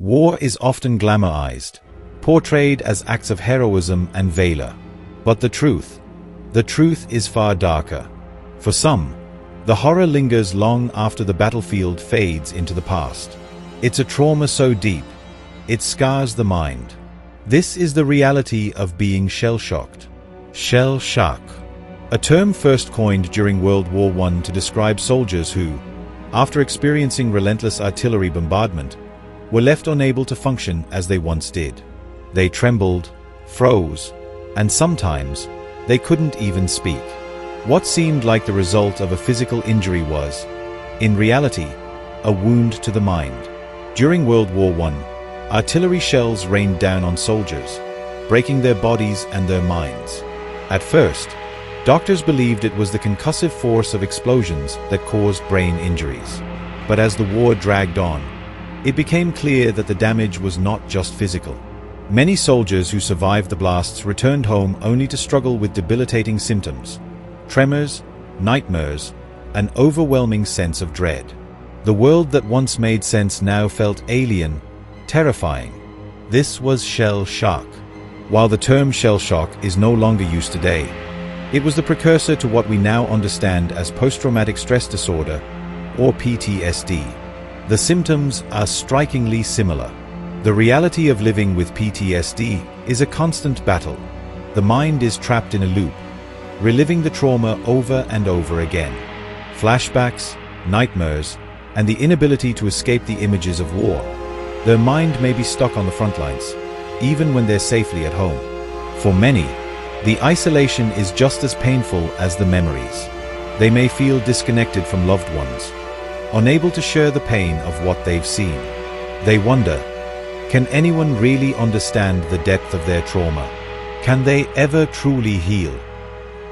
War is often glamorized, portrayed as acts of heroism and valor. But the truth is far darker. For some, the horror lingers long after the battlefield fades into the past. It's a trauma so deep, it scars the mind. This is the reality of being shell-shocked. Shell shock, a term first coined during World War I to describe soldiers who, after experiencing relentless artillery bombardment, were left unable to function as they once did. They trembled, froze, and sometimes they couldn't even speak. What seemed like the result of a physical injury was, in reality, a wound to the mind. During World War I, artillery shells rained down on soldiers, breaking their bodies and their minds. At first, doctors believed it was the concussive force of explosions that caused brain injuries. But as the war dragged on, it became clear that the damage was not just physical. Many soldiers who survived the blasts returned home only to struggle with debilitating symptoms, tremors, nightmares, an overwhelming sense of dread. The world that once made sense now felt alien, terrifying. This was shell shock. While the term shell shock is no longer used today, it was the precursor to what we now understand as post-traumatic stress disorder, or PTSD. The symptoms are strikingly similar. The reality of living with PTSD is a constant battle. The mind is trapped in a loop, reliving the trauma over and over again. Flashbacks, nightmares, and the inability to escape the images of war. Their mind may be stuck on the front lines, even when they're safely at home. For many, the isolation is just as painful as the memories. They may feel disconnected from loved ones, unable to share the pain of what they've seen. They wonder, can anyone really understand the depth of their trauma? Can they ever truly heal?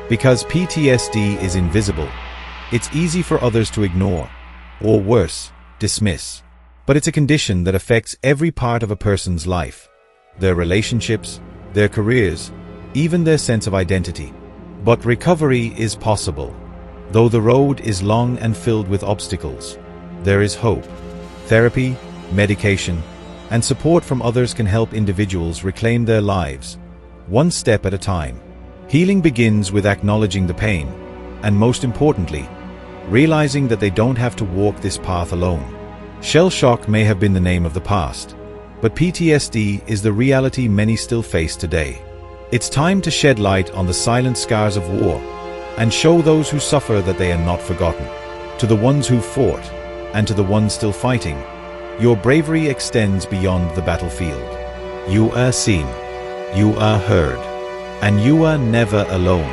Because PTSD is invisible, it's easy for others to ignore, or worse, dismiss. But it's a condition that affects every part of a person's life, their relationships, their careers, even their sense of identity. But recovery is possible. Though the road is long and filled with obstacles, there is hope. Therapy, medication, and support from others can help individuals reclaim their lives, one step at a time. Healing begins with acknowledging the pain, and most importantly, realizing that they don't have to walk this path alone. Shell shock may have been the name of the past, but PTSD is the reality many still face today. It's time to shed light on the silent scars of war, and show those who suffer that they are not forgotten. To the ones who fought, and to the ones still fighting, your bravery extends beyond the battlefield. You are seen, you are heard, and you are never alone.